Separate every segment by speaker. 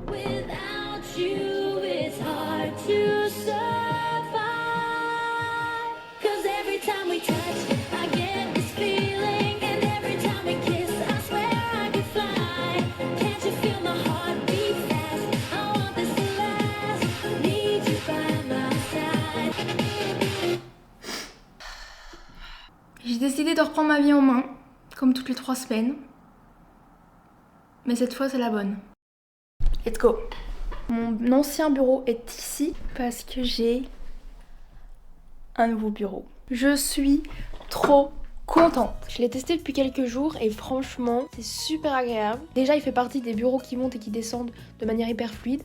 Speaker 1: Without you, it's hard to survive. 'Cause every time we touch, I get this feeling, and every time we kiss, I swear I could fly. Can't you feel my heart beat fast? I want this to last. Need you by my side.
Speaker 2: J'ai décidé de reprendre ma vie en main, comme toutes les 3 semaines. Mais cette fois, c'est la bonne. Let's go. Mon ancien bureau est ici parce que j'ai un nouveau bureau. Je suis trop contente. Je l'ai testé depuis quelques jours et franchement, c'est super agréable. Déjà, il fait partie des bureaux qui montent et qui descendent de manière hyper fluide.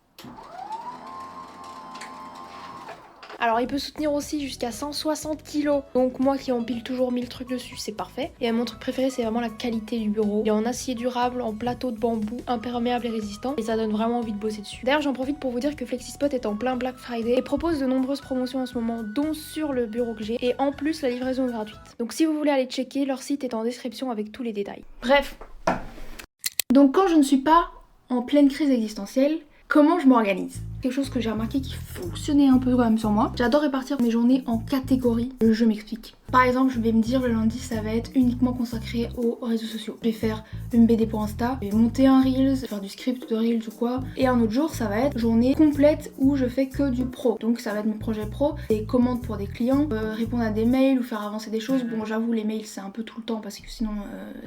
Speaker 2: Alors il peut soutenir aussi jusqu'à 160 kg. Donc moi qui empile toujours 1000 trucs dessus, c'est parfait. Et mon truc préféré, c'est vraiment la qualité du bureau. Il est en acier durable, en plateau de bambou, imperméable et résistant. Et ça donne vraiment envie de bosser dessus. D'ailleurs j'en profite pour vous dire que FlexiSpot est en plein Black Friday et propose de nombreuses promotions en ce moment, dont sur le bureau que j'ai. Et en plus la livraison est gratuite. Donc si vous voulez aller checker, leur site est en description avec tous les détails. Bref. Donc quand je ne suis pas en pleine crise existentielle, comment je m'organise? Quelque chose que j'ai remarqué qui fonctionnait un peu quand même sur moi. J'adore répartir mes journées en catégories. Je m'explique. Par exemple, je vais me dire le lundi, ça va être uniquement consacré aux réseaux sociaux. Je vais faire une BD pour Insta, je vais monter un Reels, faire du script de Reels ou quoi. Et un autre jour, ça va être journée complète où je fais que du pro. Donc ça va être mes projets pro, des commandes pour des clients, répondre à des mails ou faire avancer des choses. Bon, j'avoue, les mails, c'est un peu tout le temps parce que sinon...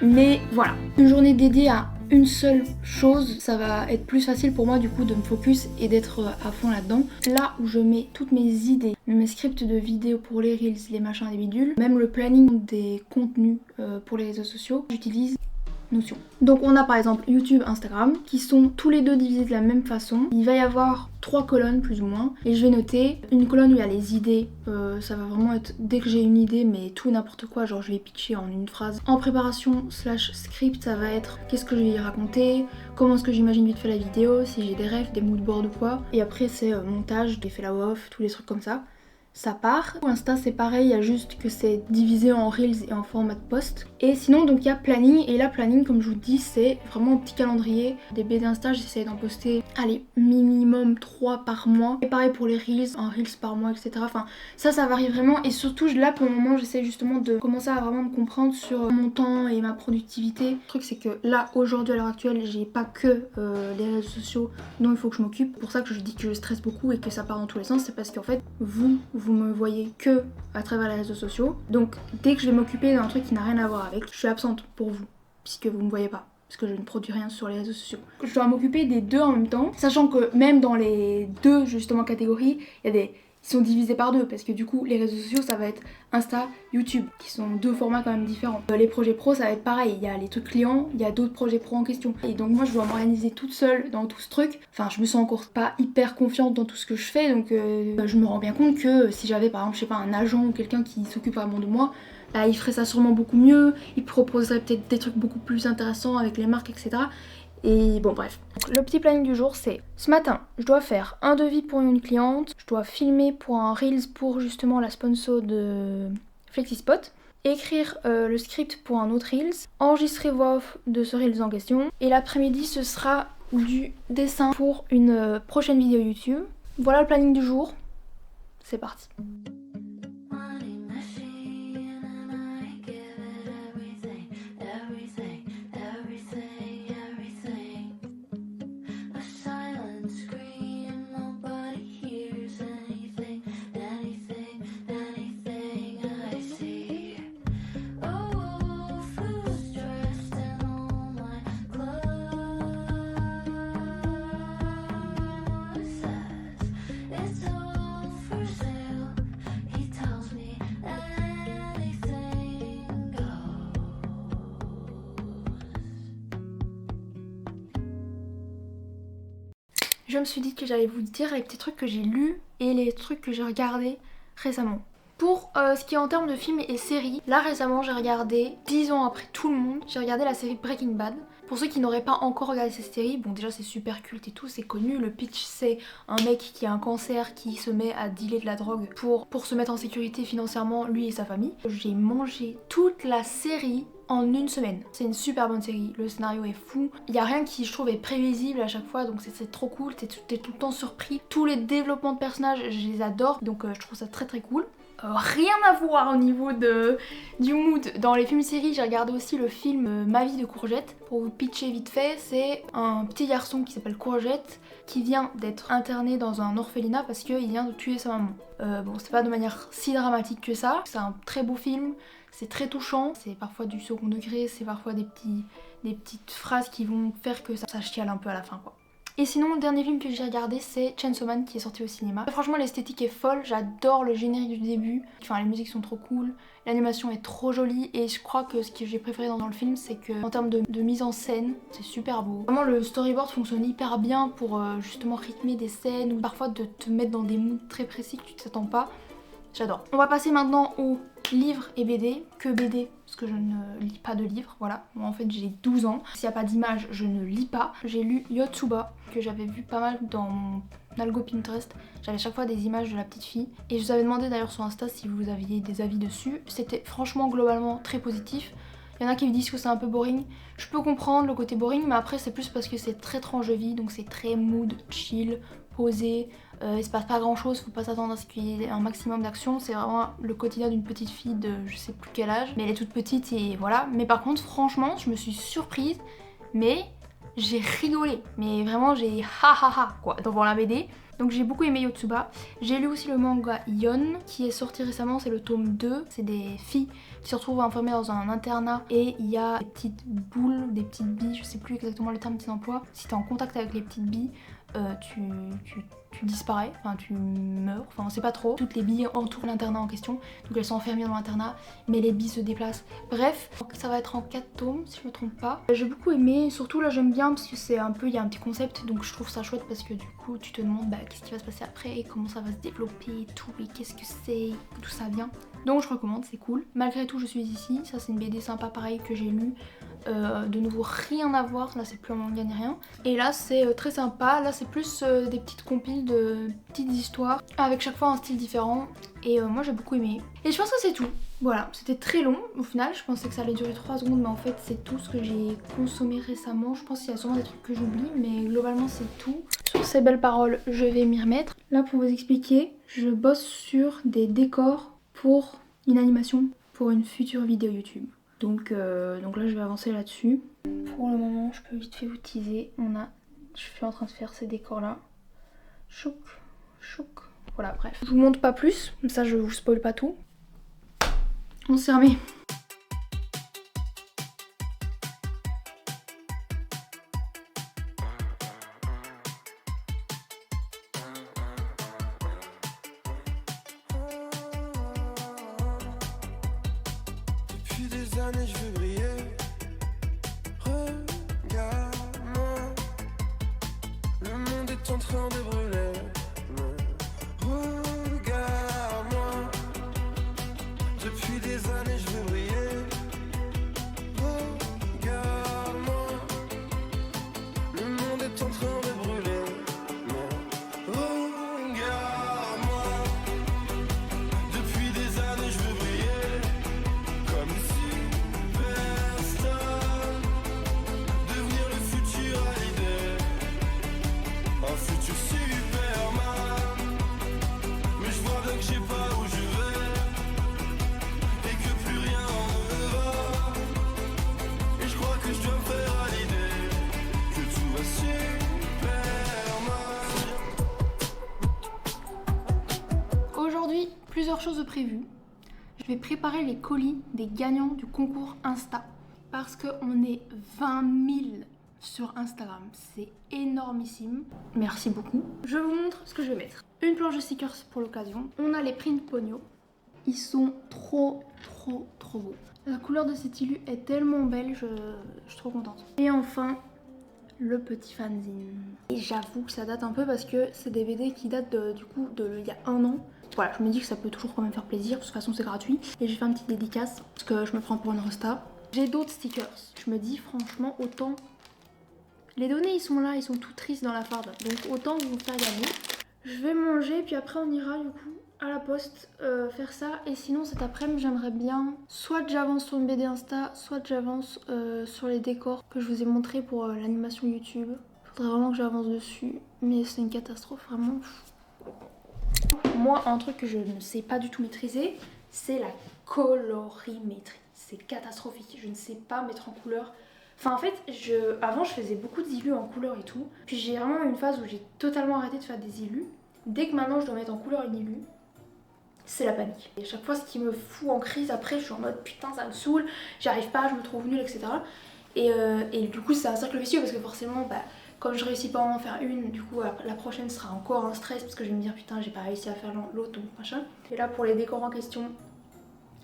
Speaker 2: Mais voilà. Une journée dédiée à une seule chose, ça va être plus facile pour moi du coup de me focus et d'être à fond là-dedans. Là où je mets toutes mes idées, mes scripts de vidéos pour les Reels, les machins, les bidules, même le planning des contenus pour les réseaux sociaux, j'utilise Notion. Donc on a par exemple YouTube, Instagram, qui sont tous les deux divisés de la même façon. Il va y avoir 3 colonnes plus ou moins, et je vais noter une colonne où il y a les idées, ça va vraiment être dès que j'ai une idée, mais tout et n'importe quoi, genre je vais pitcher en une phrase. En préparation slash script, ça va être qu'est-ce que je vais y raconter, comment est-ce que j'imagine vite fait la vidéo, si j'ai des refs, des moodboards ou quoi. Et après c'est montage, j'ai fait la off, tous les trucs comme ça. Ça part. Insta c'est pareil, il y a juste que c'est divisé en Reels et en format de post. Et sinon donc il y a planning, et là planning comme je vous dis c'est vraiment un petit calendrier. Des BD Insta j'essaie d'en poster, allez, minimum 3 par mois. Et pareil pour les Reels, un Reels par mois etc. Enfin ça varie vraiment, et surtout là pour le moment j'essaie justement de commencer à vraiment me comprendre sur mon temps et ma productivité. Le truc c'est que là aujourd'hui à l'heure actuelle j'ai pas que les réseaux sociaux dont il faut que je m'occupe. Pour ça que je dis que je stresse beaucoup et que ça part dans tous les sens, c'est parce qu'en fait vous me voyez que à travers les réseaux sociaux. Donc dès que je vais m'occuper d'un truc qui n'a rien à voir avec, je suis absente pour vous, puisque vous me voyez pas, parce que je ne produis rien sur les réseaux sociaux. Je dois m'occuper des deux en même temps, sachant que même dans les deux justement catégories, ils sont divisés par deux, parce que du coup les réseaux sociaux ça va être Insta, YouTube, qui sont deux formats quand même différents. Les projets pro ça va être pareil, il y a les trucs clients, il y a d'autres projets pro en question. Et donc moi je dois m'organiser toute seule dans tout ce truc. Enfin je me sens encore pas hyper confiante dans tout ce que je fais, donc je me rends bien compte que si j'avais par exemple je sais pas un agent ou quelqu'un qui s'occupe vraiment de moi, bah, il ferait ça sûrement beaucoup mieux, il proposerait peut-être des trucs beaucoup plus intéressants avec les marques etc. Et bon bref. Le petit planning du jour c'est ce matin je dois faire un devis pour une cliente, je dois filmer pour un Reels pour justement la sponsor de FlexiSpot, écrire le script pour un autre Reels, enregistrer voix off de ce Reels en question, et l'après-midi ce sera du dessin pour une prochaine vidéo YouTube. Voilà le planning du jour, c'est parti. Je me suis dit que j'allais vous dire les petits trucs que j'ai lus et les trucs que j'ai regardés récemment. Pour ce qui est en termes de films et séries, là récemment j'ai regardé, 10 ans après tout le monde, j'ai regardé la série Breaking Bad. Pour ceux qui n'auraient pas encore regardé cette série, bon déjà c'est super culte et tout, c'est connu. Le pitch c'est un mec qui a un cancer qui se met à dealer de la drogue pour se mettre en sécurité financièrement, lui et sa famille. J'ai mangé toute la série en une semaine. C'est une super bonne série, le scénario est fou. Il y a rien qui je trouve est prévisible à chaque fois, donc c'est trop cool, t'es tout le temps surpris. Tous les développements de personnages, je les adore, donc je trouve ça très très cool. Rien à voir au niveau du mood. Dans les films-séries, j'ai regardé aussi le film Ma vie de Courgette. Pour vous pitcher vite fait, c'est un petit garçon qui s'appelle Courgette qui vient d'être interné dans un orphelinat parce qu'il vient de tuer sa maman. Bon, c'est pas de manière si dramatique que ça. C'est un très beau film, c'est très touchant. C'est parfois du second degré, c'est parfois des petites phrases qui vont faire que ça chiale un peu à la fin, quoi. Et sinon, le dernier film que j'ai regardé, c'est Chainsaw Man qui est sorti au cinéma. Franchement, l'esthétique est folle, j'adore le générique du début. Enfin, les musiques sont trop cool, l'animation est trop jolie et je crois que ce que j'ai préféré dans le film, c'est que en termes de mise en scène, c'est super beau. Vraiment, le storyboard fonctionne hyper bien pour justement rythmer des scènes ou parfois de te mettre dans des moods très précis que tu ne t'attends pas. J'adore. On va passer maintenant aux livres et BD. Que BD, parce que je ne lis pas de livres, voilà. Moi en fait j'ai 12 ans. S'il n'y a pas d'image, je ne lis pas. J'ai lu Yotsuba, que j'avais vu pas mal dans mon algo Pinterest. J'avais chaque fois des images de la petite fille. Et je vous avais demandé d'ailleurs sur Insta si vous aviez des avis dessus. C'était franchement globalement très positif. Il y en a qui me disent que c'est un peu boring. Je peux comprendre le côté boring, mais après c'est plus parce que c'est très tranche de vie, donc c'est très mood, chill, posé. Il se passe pas grand chose, faut pas s'attendre à ce qu'il y ait un maximum d'action. C'est vraiment le quotidien d'une petite fille de je sais plus quel âge, mais elle est toute petite et voilà. Mais par contre, franchement, je me suis surprise, mais j'ai rigolé. Mais vraiment, j'ai ha ha ha quoi devant la BD. Donc j'ai beaucoup aimé Yotsuba. J'ai lu aussi le manga Yon qui est sorti récemment, c'est le tome 2. C'est des filles qui se retrouvent enfermées dans un internat et il y a des petites boules, des petites billes, je sais plus exactement le terme qu'ils emploient. Si t'es en contact avec les petites billes, tu disparais, enfin tu meurs, enfin on sait pas trop. Toutes les billes entourent l'internat en question, donc elles sont enfermées dans l'internat, mais les billes se déplacent. Bref, ça va être en 4 tomes si je me trompe pas. J'ai beaucoup aimé, surtout là j'aime bien parce que c'est un peu, il y a un petit concept, donc je trouve ça chouette parce que du coup tu te demandes qu'est-ce qui va se passer après, et comment ça va se développer et tout, et qu'est-ce que c'est, d'où ça vient. Donc je recommande, c'est cool. Malgré tout je suis ici, ça c'est une BD sympa pareil que j'ai lu. De nouveau rien à voir, là c'est plus un manga ni rien. Et là c'est très sympa, là c'est plus des petites compiles de petites histoires avec chaque fois un style différent et moi j'ai beaucoup aimé. Et je pense que c'est tout. Voilà, c'était très long au final, je pensais que ça allait durer 3 secondes mais en fait c'est tout ce que j'ai consommé récemment. Je pense qu'il y a sûrement des trucs que j'oublie mais globalement c'est tout. Sur ces belles paroles, je vais m'y remettre. Là pour vous expliquer, je bosse sur des décors pour une animation pour une future vidéo YouTube. Donc là je vais avancer là-dessus. Pour le moment je peux vite fait vous teaser. Je suis en train de faire ces décors là. Chouc, chouc. Voilà bref. Je vous montre pas plus, comme ça je vous spoil pas tout. On s'est remis.
Speaker 3: Depuis des années je veux briller. Regarde-moi, le monde est en train de brûler. Regarde-moi, depuis des années je veux briller. Regarde-moi, le monde est en train de brûler. Regarde-moi, depuis des années je veux briller. Comme superstar, devenir le futur à l'idée. Un futur Superman. Mais je vois bien que j'ai pas où je vais, et que plus rien ne va. Et je crois que je dois me faire à l'idée que tout va super mal.
Speaker 2: Aujourd'hui, plusieurs choses de prévues. Je vais préparer les colis des gagnants du concours Insta. Parce qu'on est 20 000 sur Instagram. C'est énormissime. Merci beaucoup. Je vous montre ce que je vais mettre. Une planche de stickers pour l'occasion. On a les prints Pogno. Ils sont trop beaux. La couleur de cet illu est tellement belle, je suis trop contente. Et enfin, le petit fanzine. Et j'avoue que ça date un peu parce que c'est des BD qui datent du coup il y a 1 an. Voilà, je me dis que ça peut toujours quand même faire plaisir, parce que de toute façon c'est gratuit. Et je vais faire une petite dédicace, parce que je me prends pour une resta. J'ai d'autres stickers. Je me dis franchement, autant Les données ils sont là, ils sont tout tristes dans la farde. Donc autant vous faire gagner. Je vais manger puis après on ira du coup à la poste faire ça. Et sinon cet après-midi j'aimerais bien soit j'avance sur une BD Insta, soit j'avance sur les décors que je vous ai montré pour l'animation YouTube. Faudrait vraiment que j'avance dessus, mais c'est une catastrophe vraiment. Moi un truc que je ne sais pas du tout maîtriser, c'est la colorimétrie. C'est catastrophique, je ne sais pas mettre en couleur. Enfin en fait, avant je faisais beaucoup d'illus en couleur et tout. Puis j'ai vraiment eu une phase où j'ai totalement arrêté de faire des illus. Dès que maintenant je dois mettre en couleur une illu, c'est la panique. Et à chaque fois ce qui me fout en crise après, je suis en mode putain ça me saoule, j'y arrive pas, je me trouve nulle, etc. Et du coup c'est un cercle vicieux parce que forcément comme je réussis pas à en faire une, du coup la prochaine sera encore un stress parce que je vais me dire putain j'ai pas réussi à faire l'autre donc machin. Et là pour les décors en question,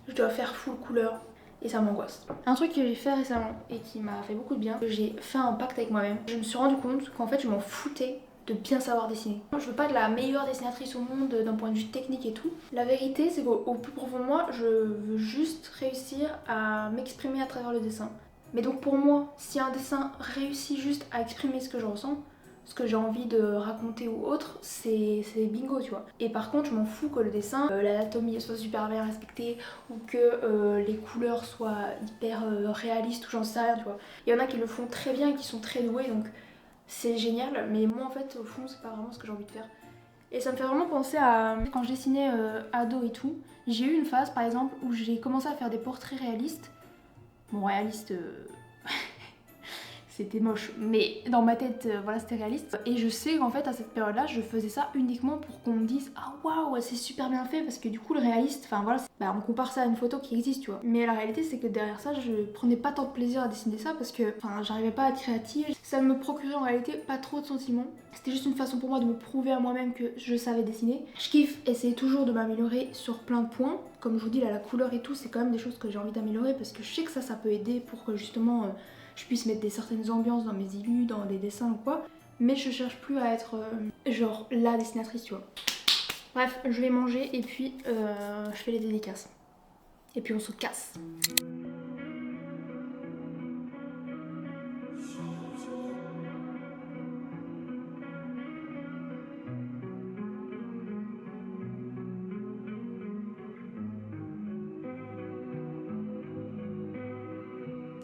Speaker 2: je dois faire full couleur. Et ça m'angoisse. Un truc que j'ai fait récemment et qui m'a fait beaucoup de bien, j'ai fait un pacte avec moi-même. Je me suis rendu compte qu'en fait je m'en foutais de bien savoir dessiner. Je veux pas être la meilleure dessinatrice au monde d'un point de vue technique et tout. La vérité c'est qu'au plus profond de moi, je veux juste réussir à m'exprimer à travers le dessin. Mais donc pour moi, si un dessin réussit juste à exprimer ce que je ressens, ce que j'ai envie de raconter ou autre, c'est bingo tu vois. Et par contre je m'en fous que le dessin, l'anatomie soit super bien respectée ou que les couleurs soient hyper réalistes ou j'en sais rien tu vois. Il y en a qui le font très bien et qui sont très doués donc c'est génial, mais moi en fait au fond c'est pas vraiment ce que j'ai envie de faire. Et ça me fait vraiment penser à quand je dessinais ado et tout, j'ai eu une phase par exemple où j'ai commencé à faire des portraits réalistes. Bon réalistes... c'était moche, mais dans ma tête, voilà, c'était réaliste. Et je sais qu'en fait, à cette période-là, je faisais ça uniquement pour qu'on me dise ah waouh, c'est super bien fait, parce que du coup, le réaliste, enfin voilà, on compare ça à une photo qui existe, tu vois. Mais la réalité, c'est que derrière ça, je prenais pas tant de plaisir à dessiner ça parce que, enfin, j'arrivais pas à être créative. Ça me procurait en réalité pas trop de sentiments. C'était juste une façon pour moi de me prouver à moi-même que je savais dessiner. Je kiffe essayer toujours de m'améliorer sur plein de points. Comme je vous dis, là, la couleur et tout, c'est quand même des choses que j'ai envie d'améliorer parce que je sais que ça peut aider pour que justement je puisse mettre certaines ambiances dans mes illus, dans des dessins ou quoi. Mais je cherche plus à être genre la dessinatrice, tu vois. Bref, je vais manger et puis je fais les dédicaces. Et puis on se casse.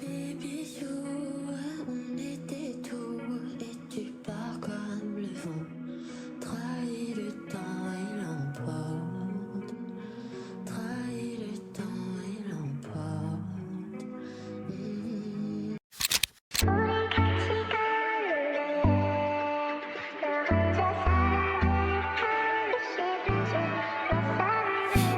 Speaker 1: Baby you, on était tout et tu pars comme le vent. Trahis le temps et l'emporte. Trahis le temps et l'emporte.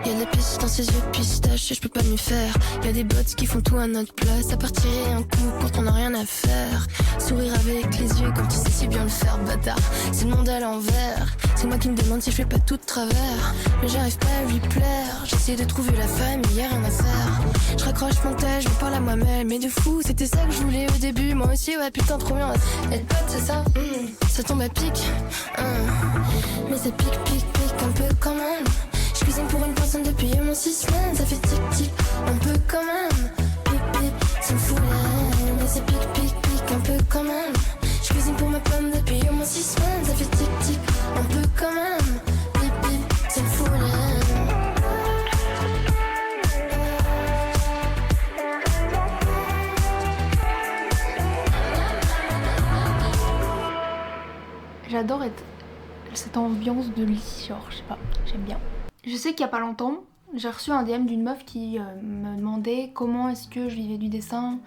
Speaker 1: Y'a des pistes dans ses yeux pistaches et je peux pas mieux faire. Y'a des bots qui font tout à notre place. À part tirer un coup quand on a rien à faire. Sourire avec les yeux comme tu sais si bien le faire, bâtard. C'est le monde à l'envers. C'est moi qui me demande si je fais pas tout de travers. Mais j'arrive pas à lui plaire. J'essaie de trouver la famille, y'a rien à faire. Je raccroche mon tel, je me parle à moi-même. Mais de fou, c'était ça que je voulais au début. Moi aussi, ouais, putain, trop bien. Être pote, c'est ça, ça tombe à pic. Mais ça pique, pique, pique un peu quand même. Je cuisine pour une personne depuis mon 6 semaines. Ça fait tic-tic, un peu quand même. Pic-pic, ça me fout la haine. Mais c'est pic-pic-pic, un peu quand même. Je cuisine pour ma pomme depuis mon 6 semaines. Ça fait tic-tic, un peu quand même. Pic-pic, ça me fout la haine.
Speaker 2: J'adore cette ambiance de lit, genre je sais pas, j'aime bien. Je sais qu'il y a pas longtemps, j'ai reçu un DM d'une meuf qui me demandait comment est-ce que je vivais du dessin,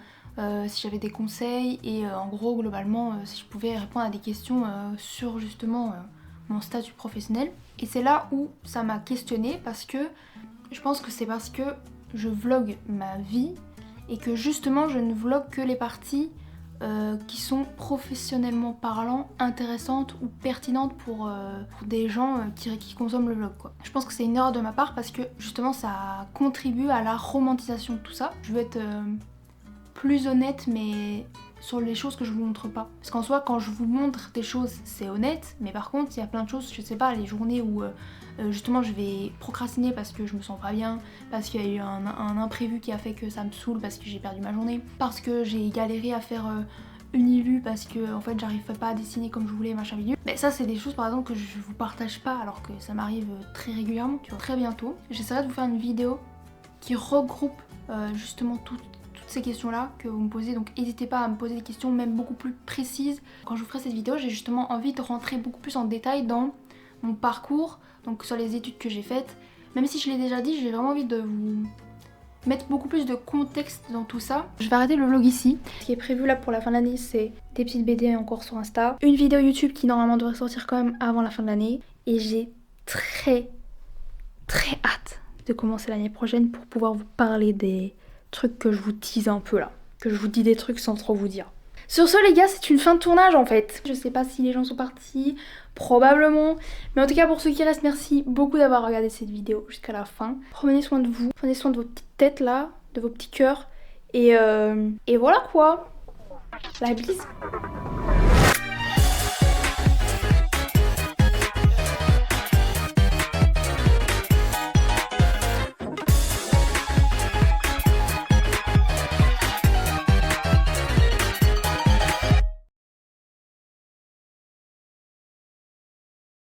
Speaker 2: si j'avais des conseils et en gros globalement si je pouvais répondre à des questions sur justement mon statut professionnel. Et c'est là où ça m'a questionnée parce que je pense que c'est parce que je vlog ma vie et que justement je ne vlog que les parties qui sont professionnellement parlant intéressantes ou pertinentes pour des gens qui consomment le vlog quoi. Je pense que c'est une erreur de ma part parce que justement ça contribue à la romantisation de tout ça. Je veux être plus honnête mais sur les choses que je vous montre pas. Parce qu'en soi quand je vous montre des choses c'est honnête, mais par contre il y a plein de choses, je sais pas, les journées où justement je vais procrastiner parce que je me sens pas bien, parce qu'il y a eu un imprévu qui a fait que ça me saoule, parce que j'ai perdu ma journée, parce que j'ai galéré à faire unilus parce que en fait j'arrivais pas à dessiner comme je voulais, machin vidéo. Mais ça c'est des choses par exemple que je vous partage pas alors que ça m'arrive très régulièrement, tu vois. Très bientôt, j'essaierai de vous faire une vidéo qui regroupe justement toutes ces questions là que vous me posez, donc n'hésitez pas à me poser des questions même beaucoup plus précises. Quand je vous ferai cette vidéo, j'ai justement envie de rentrer beaucoup plus en détail dans mon parcours, donc sur les études que j'ai faites. Même si je l'ai déjà dit, j'ai vraiment envie de vous mettre beaucoup plus de contexte dans tout ça. Je vais arrêter le vlog ici. Ce qui est prévu là pour la fin de l'année, c'est des petites BD encore sur Insta, une vidéo YouTube qui normalement devrait sortir quand même avant la fin de l'année, et j'ai très hâte de commencer l'année prochaine pour pouvoir vous parler des trucs que je vous tease un peu là, que je vous dis des trucs sans trop vous dire. Sur ce les gars, c'est une fin de tournage en fait. Je sais pas si les gens sont partis, probablement. Mais en tout cas pour ceux qui restent, merci beaucoup d'avoir regardé cette vidéo jusqu'à la fin. Prenez soin de vous, prenez soin de vos petites têtes là, de vos petits cœurs. Et voilà quoi. La bise.